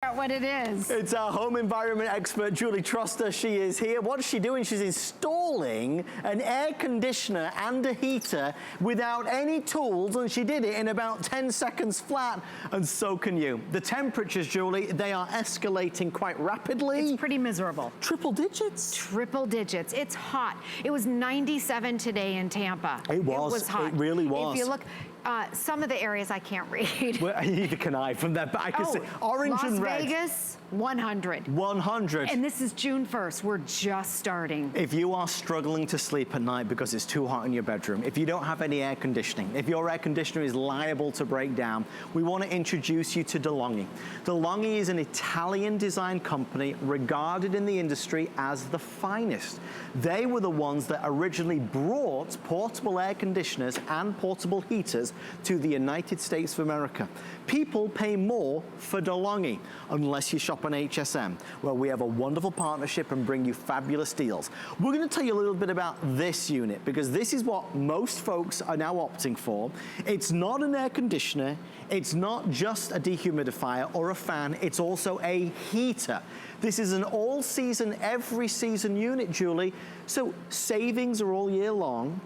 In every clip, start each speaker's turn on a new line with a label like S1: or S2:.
S1: Out what it is.
S2: It's our home environment expert, Julie Truster. She is here. What's she doing? She's installing an air conditioner and a heater without any tools, and she did it in about 10 seconds flat, and so can you. The temperatures, Julie, they are escalating quite rapidly.
S1: It's pretty miserable.
S2: Triple digits?
S1: Triple digits. It's hot. It was 97 today in Tampa.
S2: It was.
S1: It was hot.
S2: It really was.
S1: If you look, some of the areas I can't read.
S2: Well, neither can I from that, but I can see orange and red.
S1: Las Vegas, 100.
S2: 100.
S1: And this is June 1st. We're just starting.
S2: If you are struggling to sleep at night because it's too hot in your bedroom, if you don't have any air conditioning, if your air conditioner is liable to break down, we want to introduce you to DeLonghi. DeLonghi is an Italian design company regarded in the industry as the finest. They were the ones that originally brought portable air conditioners and portable heaters to the United States of America. People pay more for DeLonghi unless you shop on HSM, where we have a wonderful partnership and bring you fabulous deals. We're going to tell you a little bit about this unit because this is what most folks are now opting for. It's not an air conditioner, it's not just a dehumidifier or a fan, it's also a heater. This is an all-season, every season unit, Julie, so savings are all year long.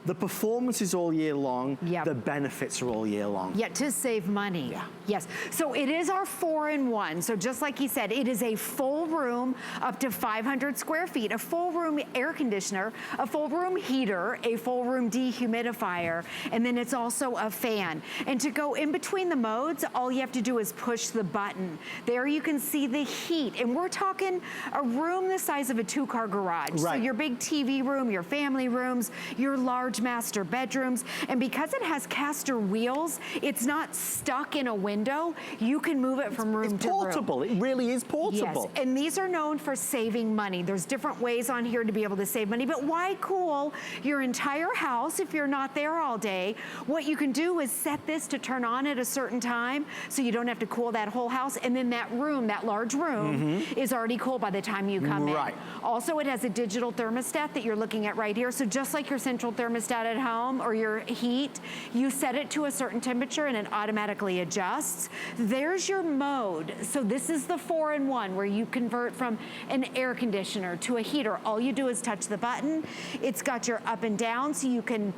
S2: The performance is all year long. Yep. The benefits are all year long.
S1: Yeah, to save money.
S2: Yeah.
S1: Yes. So it is our 4-in-1. So just like he said, it is a full room up to 500 square feet, a full room air conditioner, a full room heater, a full room dehumidifier, and then it's also a fan. And to go in between the modes, all you have to do is push the button. There you can see the heat. And we're talking a room the size of a 2-car garage.
S2: Right.
S1: So your big TV room, your family rooms, your large master bedrooms, and because it has caster wheels, it's not stuck in a window. You can move it from room to room.
S2: It's portable. It really is portable.
S1: Yes, and these are known for saving money. There's different ways on here to be able to save money, but why cool your entire house if you're not there all day? What you can do is set this to turn on at a certain time so you don't have to cool that whole house, and then that room, that large room, is already cool by the time you come in. Also, it has a digital thermostat that you're looking at right here, so just like your central thermostat at home or your heat, you set it to a certain temperature and it automatically adjusts. There's your mode. So this is the 4-in-1 where you convert from an air conditioner to a heater. All you do is touch the button. It's got your up and down so you can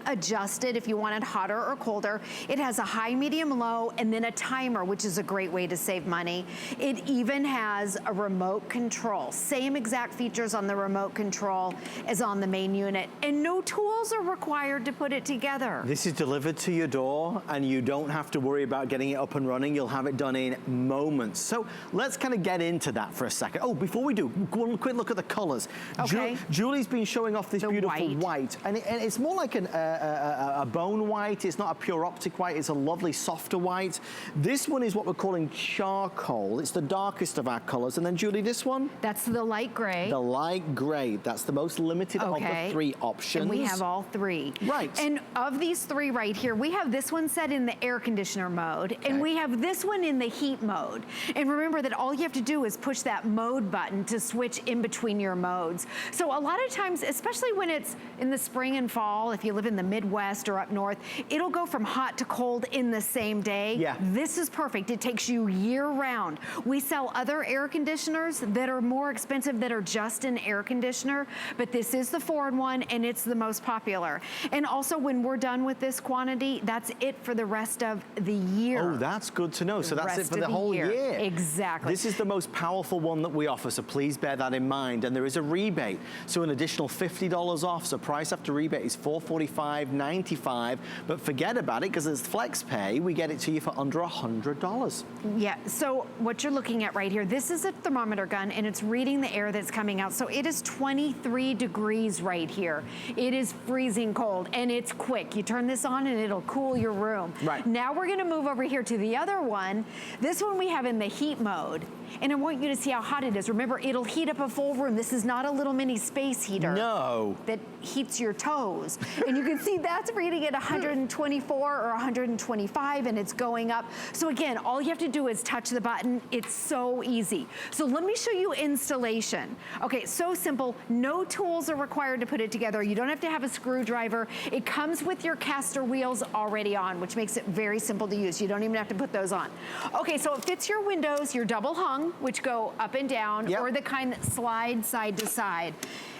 S1: adjust it if you want it hotter or colder. It has a high, medium, low, and then a timer, which is a great way to save money. It even has a remote control. Same exact features on the remote control as on the main unit. And no tools are required to put it together.
S2: This is delivered to your door and you don't have to worry about getting it up and running. You'll have it done in moments. So let's kind of get into that for a second. Oh, before we do, one quick look at the colors.
S1: Okay.
S2: Julie's been showing off this beautiful white. And it's more like a bone white. It's not a pure optic white. It's a lovely softer white. This one is what we're calling charcoal. It's the darkest of our colors. And then Julie, this one?
S1: That's the light gray.
S2: The light gray. That's the most limited of the 3 options.
S1: And we have all 3.
S2: Right.
S1: And of these 3 right here, we have this one set in the air conditioner mode, and we have this one in the heat mode. And remember that all you have to do is push that mode button to switch in between your modes. So a lot of times, especially when it's in the spring and fall, if you live in the Midwest or up north, it'll go from hot to cold in the same day.
S2: Yeah.
S1: This is perfect. It takes you year round. We sell other air conditioners that are more expensive that are just an air conditioner, but this is the 4-in-1 and it's the most popular. And also when we're done with this quantity, that's it for the rest of the year.
S2: Oh, that's good to know. So that's it for the whole year.
S1: Exactly.
S2: This is the most powerful one that we offer, so please bear that in mind. And there is a rebate, so an additional $50 off. So price after rebate is $445.95. But forget about it, because it's flex pay. We get it to you for under $100.
S1: Yeah, so what you're looking at right here, this is a thermometer gun and it's reading the air that's coming out. So it is 23 degrees right here. It is freezing cold and it's quick. You turn this on and it'll cool your room.
S2: Right.
S1: Now we're gonna move over here to the other one. This one we have in the heat mode. And I want you to see how hot it is. Remember, it'll heat up a full room. This is not a little mini space heater.
S2: No.
S1: That heats your toes. And you can see that's reading at 124 or 125 and it's going up. So again, all you have to do is touch the button. It's so easy. So let me show you installation. Okay, so simple. No tools are required to put it together. You don't have to have a screwdriver. It comes with your caster wheels already on, which makes it very simple to use. You don't even have to put those on. Okay, so it fits your windows, your double hung, which go up and down, or the kind that slide side to side.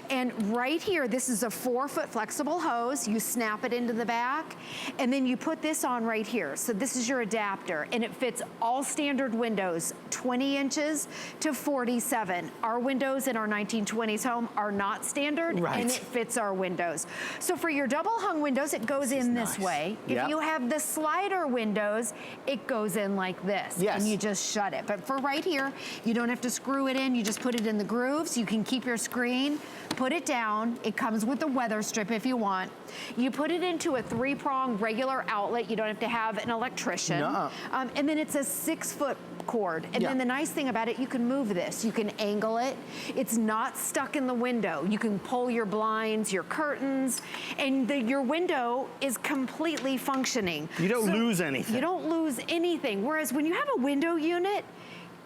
S1: And right here, this is a 4-foot flexible hose. You snap it into the back, and then you put this on right here. So this is your adapter, and it fits all standard windows, 20 inches to 47. Our windows in our 1920s home are not standard, and it fits our windows. So for your double hung windows, it goes in this way. If you have the slider windows, it goes in like this, and you just shut it. But for right here, you don't have to screw it in. You just put it in the grooves. You can keep your screen, put it down. It comes with a weather strip if you want. You put it into a 3-prong regular outlet. You don't have to have an electrician. And then it's a 6-foot cord. And then the nice thing about it, you can move this. You can angle it. It's not stuck in the window. You can pull your blinds, your curtains, and your window is completely functioning.
S2: You don't lose anything.
S1: You don't lose anything. Whereas when you have a window unit,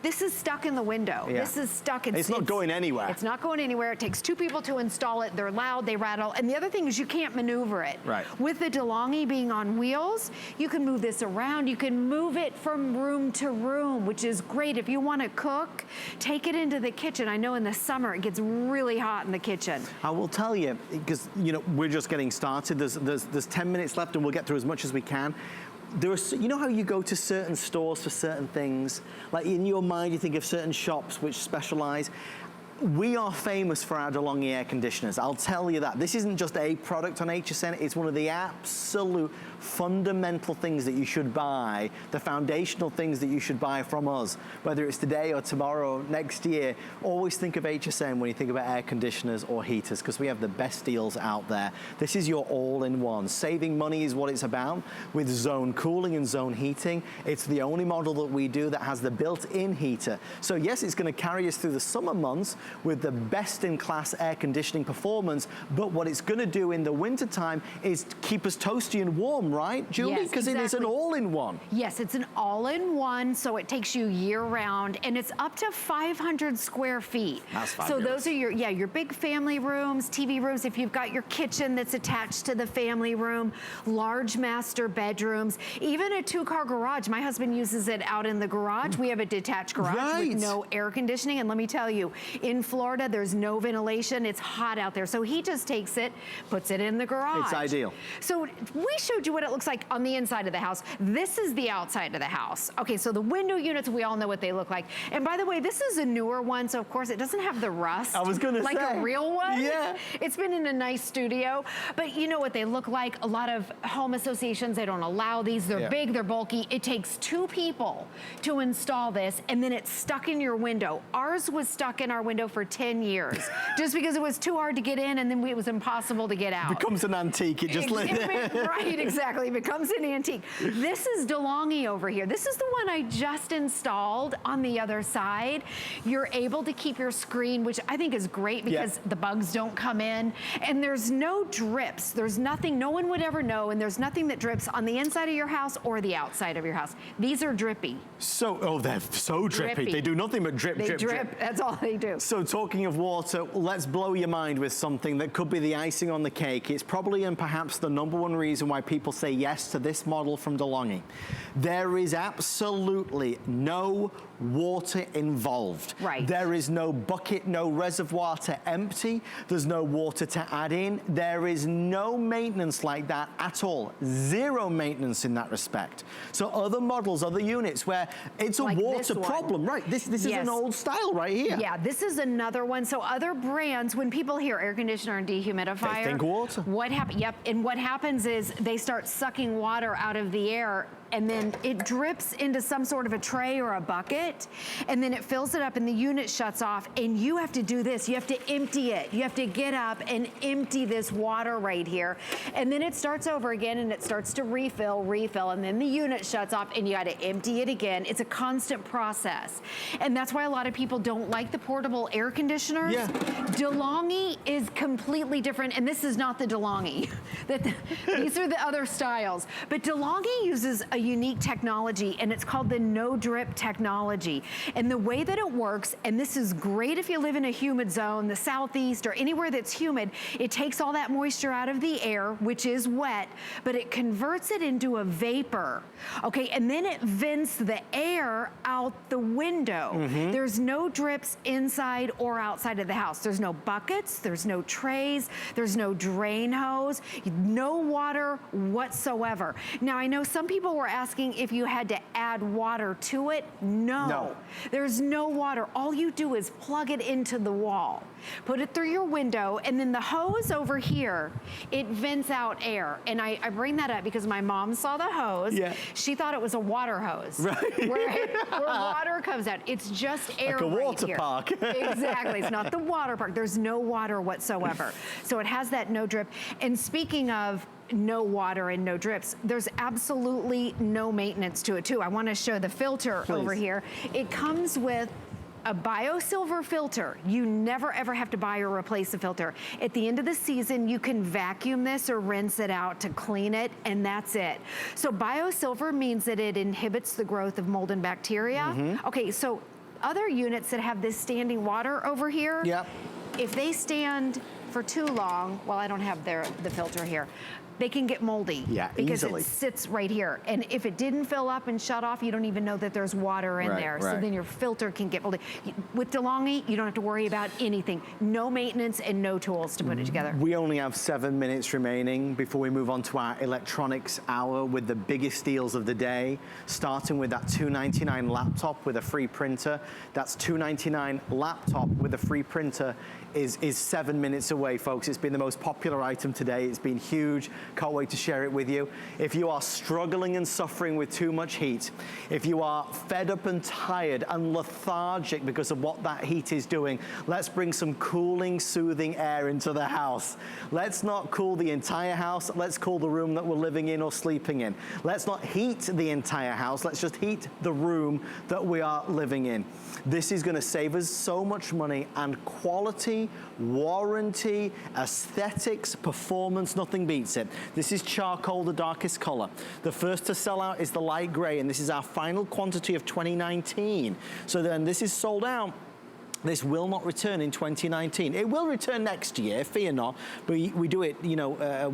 S1: this is stuck in the window. This is stuck.
S2: It's not going anywhere.
S1: It's not going anywhere. It takes 2 people to install it. They're loud, they rattle. And the other thing is you can't maneuver it. With the DeLonghi being on wheels, you can move this around. You can move it from room to room, which is great. If you want to cook, take it into the kitchen. I know in the summer it gets really hot in the kitchen.
S2: I will tell you, because we're just getting started. There's 10 minutes left and we'll get through as much as we can. You know how you go to certain stores for certain things? Like in your mind, you think of certain shops which specialize. We are famous for our DeLonghi air conditioners. I'll tell you that. This isn't just a product on HSN. It's one of the absolute fundamental things that you should buy, the foundational things that you should buy from us, whether it's today or tomorrow or next year. Always think of HSN when you think about air conditioners or heaters, because we have the best deals out there. This is your all-in-one. Saving money is what it's about with zone cooling and zone heating. It's the only model that we do that has the built-in heater. So yes, it's going to carry us through the summer months with the best-in-class air conditioning performance, but what it's going to do in the wintertime is keep us toasty and warm, right, Julie? Because it is an all-in-one.
S1: Yes, it's an all-in-one, so it takes you year-round, and it's up to 500 square feet.
S2: That's fabulous.
S1: So those are your big family rooms, TV rooms. If you've got your kitchen that's attached to the family room, large master bedrooms, even a 2-car garage. My husband uses it out in the garage. We have a detached garage with no air conditioning, and let me tell you, in Florida, there's no ventilation. It's hot out there. So he just takes it, puts it in the garage.
S2: It's ideal.
S1: So we showed you what it looks like on the inside of the house. This is the outside of the house. Okay, so the window units, we all know what they look like. And by the way, this is a newer one, so of course it doesn't have the rust.
S2: I was gonna
S1: like
S2: say.
S1: a real one.
S2: Yeah.
S1: It's been in a nice studio, but you know what they look like. A lot of home associations, they don't allow these. They're big, they're bulky. It takes 2 people to install this, and then it's stuck in your window. Ours was stuck in our window for 10 years, just because it was too hard to get in, and then it was impossible to get out.
S2: It becomes an antique. It just
S1: right, exactly. It becomes an antique. This is DeLonghi over here. This is the one I just installed on the other side. You're able to keep your screen, which I think is great because the bugs don't come in, and there's no drips. There's nothing, no one would ever know, and there's nothing that drips on the inside of your house or the outside of your house. These are drippy.
S2: So, they're so drippy. They do nothing but drip,
S1: they
S2: drip, drip.
S1: That's all they do.
S2: So talking of water, let's blow your mind with something that could be the icing on the cake. It's probably and perhaps the #1 reason why people say yes to this model from DeLonghi. There is absolutely no water involved. There is no bucket, no reservoir to empty. There's no water to add in. There is no maintenance like that at all. Zero maintenance in that respect. So other models, other units where it's a like water problem, this is an old style right here.
S1: Yeah, this is another one. So other brands, when people hear air conditioner and dehumidifier,
S2: they think water.
S1: What happens? Yep, and what happens is they start sucking water out of the air, and then it drips into some sort of a tray or a bucket, and then it fills it up and the unit shuts off, and you have to do this. You have to empty it. You have to get up and empty this water right here, and then it starts over again, and it starts to refill, and then the unit shuts off, and you gotta empty it again. It's a constant process, and that's why a lot of people don't like the portable air conditioners.
S2: Yeah.
S1: DeLonghi is completely different, and this is not the DeLonghi. These are the other styles. But DeLonghi uses a unique technology, and it's called the no-drip technology. And the way that it works, and this is great if you live in a humid zone, the southeast, or anywhere that's humid, it takes all that moisture out of the air, which is wet, but it converts it into a vapor. Okay, and then it vents the air out the window. There's no drips inside or outside of the house. There's no buckets, there's no trays, there's no drain hose, no water whatsoever. Now, I know some people were asking if you had to add water to it. No. There's no water. All you do is plug it into the wall, put it through your window, and then the hose over here, it vents out air. And I bring that up because my mom saw the hose.
S2: Yeah.
S1: She thought it was a water hose.
S2: Right.
S1: Where water comes out. It's just air
S2: like a
S1: right
S2: water
S1: here.
S2: park.
S1: Exactly. It's not the water park. There's no water whatsoever. So it has that no drip. And speaking of no water and no drips, there's absolutely no maintenance to it too. I want to show the filter over here. It comes with a bio-silver filter. You never ever have to buy or replace a filter. At the end of the season, you can vacuum this or rinse it out to clean it, and that's it. So bio-silver means that it inhibits the growth of mold and bacteria. Okay, so other units that have this standing water over here, if they stand for too long, well, I don't have the filter here, they can get moldy because
S2: easily.
S1: it sits right here. And if it didn't fill up and shut off, you don't even know that there's water in there. So then your filter can get moldy. With DeLonghi, you don't have to worry about anything. No maintenance and no tools to put it together.
S2: We only have 7 minutes remaining before we move on to our electronics hour with the biggest deals of the day, starting with that $299 laptop with a free printer. That's $299 laptop with a free printer is 7 minutes away, folks. It's been the most popular item today. It's been huge. Can't wait to share it with you. If you are struggling and suffering with too much heat, if you are fed up and tired and lethargic because of what that heat is doing, let's bring some cooling, soothing air into the house. Let's not cool the entire house. Let's cool the room that we're living in or sleeping in. Let's not heat the entire house. Let's just heat the room that we are living in. This is going to save us so much money, and quality, warranty, aesthetics, performance, nothing beats it. This is charcoal, the darkest color. The first to sell out is the light gray, and this is our final quantity of 2019. So then this is sold out. This will not return in 2019. It will return next year, fear not, but we do it, you know,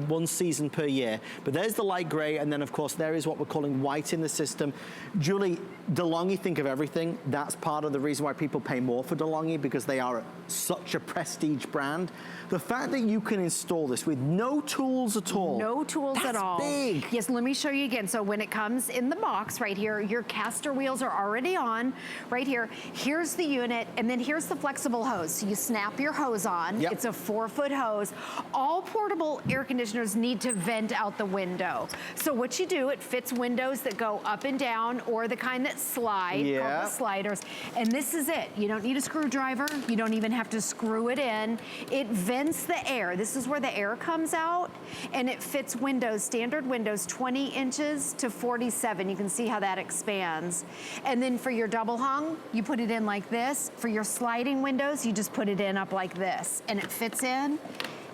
S2: one season per year. But there's the light gray, and then of course there is what we're calling white in the system. Julie, DeLonghi, think of everything. That's part of the reason why people pay more for DeLonghi, because they are such a prestige brand. The fact that you can install this with no tools at all.
S1: No tools at all.
S2: That's big.
S1: Yes, let me show you again. So when it comes in the box right here, your caster wheels are already on right here. Here's the unit, and then here's the flexible hose. So you snap your hose on. It's a 4-foot hose. All portable air conditioners need to vent out the window. So what you do, it fits windows that go up and down, or the kind that slide, called the sliders. And this is it. You don't need a screwdriver. You don't even have to screw it in. It vents the air. This is where the air comes out, and it fits windows, standard windows, 20 inches to 47. You can see how that expands. And then for your double hung, you put it in like this. For your sliding windows, you just put it in up like this, and it fits in.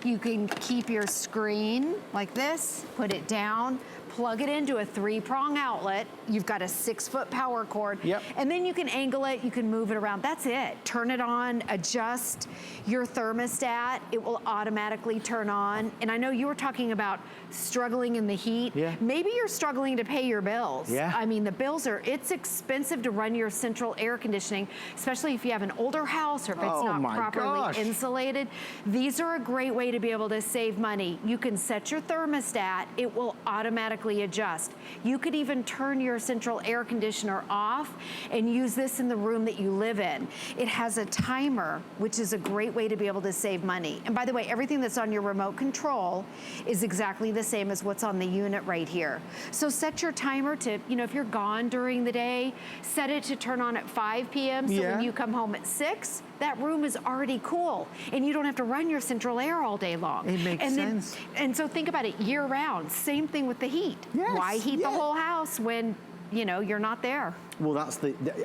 S1: You can keep your screen like this, put it down, plug it into a 3-prong outlet. You've got a 6-foot power cord. And then you can angle it, you can move it around. That's it. Turn it on, adjust your thermostat. It will automatically turn on. And I know you were talking about struggling in the heat. Maybe you're struggling to pay your bills. I mean, the bills are, it's expensive to run your central air conditioning, especially if you have an older house or if it's not properly insulated. These are a great way to be able to save money. You can set your thermostat. It will automatically automatically adjust. You could even turn your central air conditioner off and use this in the room that you live in. It has a timer, which is a great way to be able to save money. And by the way, everything that's on your remote control is exactly the same as what's on the unit right here. So set your timer to, you know, if you're gone during the day, set it to turn on at 5 p.m. So when you come home at 6, that room is already cool and you don't have to run your central air all day long.
S2: It makes sense.
S1: And so think about it year round. Same thing with the heat.
S2: Yes,
S1: why heat the whole house when, you know, you're not there?
S2: Well,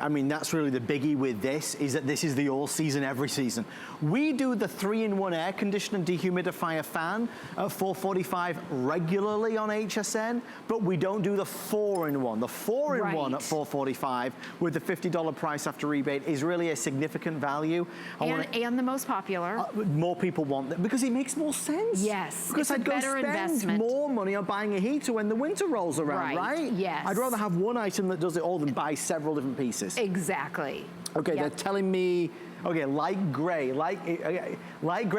S2: I mean, that's really the biggie with this, is that this is the all season, every season. We do the 3-in-1 air conditioner dehumidifier fan at $445 regularly on HSN, but we don't do the 4-in-1. The 4-in-1 at $445 with the $50 price after rebate is really a significant value.
S1: And the most popular.
S2: More people want that because it makes more sense.
S1: Yes,
S2: because I'd go spend
S1: investment.
S2: more money on buying a heater when the winter rolls around, right?
S1: Yes.
S2: I'd rather have one item that does it all than buy several different pieces.
S1: Exactly.
S2: Okay, they're telling me, okay, light gray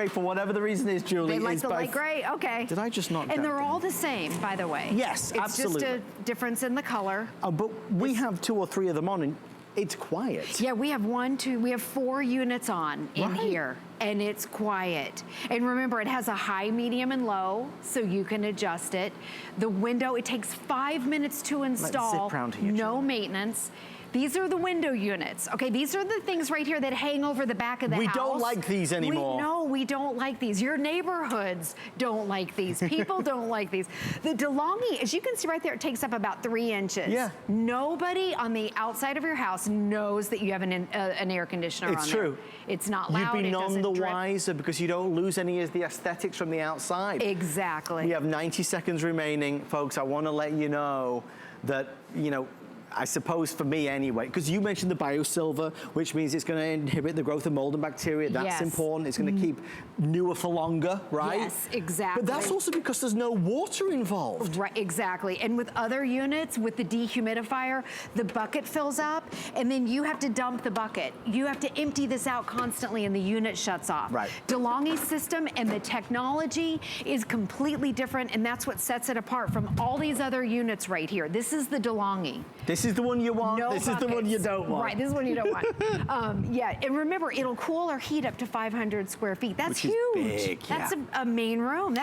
S2: for whatever the reason is, Julie.
S1: They like the light gray, okay.
S2: Did I just not?
S1: And they're all the same, by the way.
S2: Yes, absolutely.
S1: It's just a difference in the color.
S2: But we have 2 or 3 of them on, and it's quiet.
S1: Yeah, we have 4 units on in here, and it's quiet. And remember, it has a high, medium, and low, so you can adjust it. The window, it takes 5 minutes to install.
S2: Let's zip round here,
S1: no maintenance. These are the window units, okay? These are the things right here that hang over the back of the house.
S2: We don't like these anymore.
S1: No, we don't like these. Your neighborhoods don't like these. People don't like these. The DeLonghi, as you can see right there, it takes up about 3 inches.
S2: Yeah.
S1: Nobody on the outside of your house knows that you have an air conditioner on there.
S2: It's true.
S1: It's not loud.
S2: You'd be
S1: it
S2: none the
S1: drip.
S2: wiser because you don't lose any of the aesthetics from the outside.
S1: Exactly.
S2: We have 90 seconds remaining. Folks, I want to let you know that, you know, I suppose for me anyway, because you mentioned the biosilver, which means it's going to inhibit the growth of mold and bacteria. That's important. It's going to keep newer for longer, right?
S1: Yes, exactly.
S2: But that's also because there's no water involved.
S1: Right, exactly. And with other units, with the dehumidifier, the bucket fills up, and then you have to dump the bucket. You have to empty this out constantly, and the unit shuts off.
S2: Right.
S1: DeLonghi's system and the technology is completely different, and that's what sets it apart from all these other units right here. This is the DeLonghi.
S2: This is the one you want.
S1: No
S2: this
S1: buckets.
S2: is the one you don't want.
S1: Right, this is the one you don't want. Yeah, and remember, it'll cool or heat up to 500 square feet. That's
S2: Which is
S1: huge.
S2: big,
S1: That's a main room.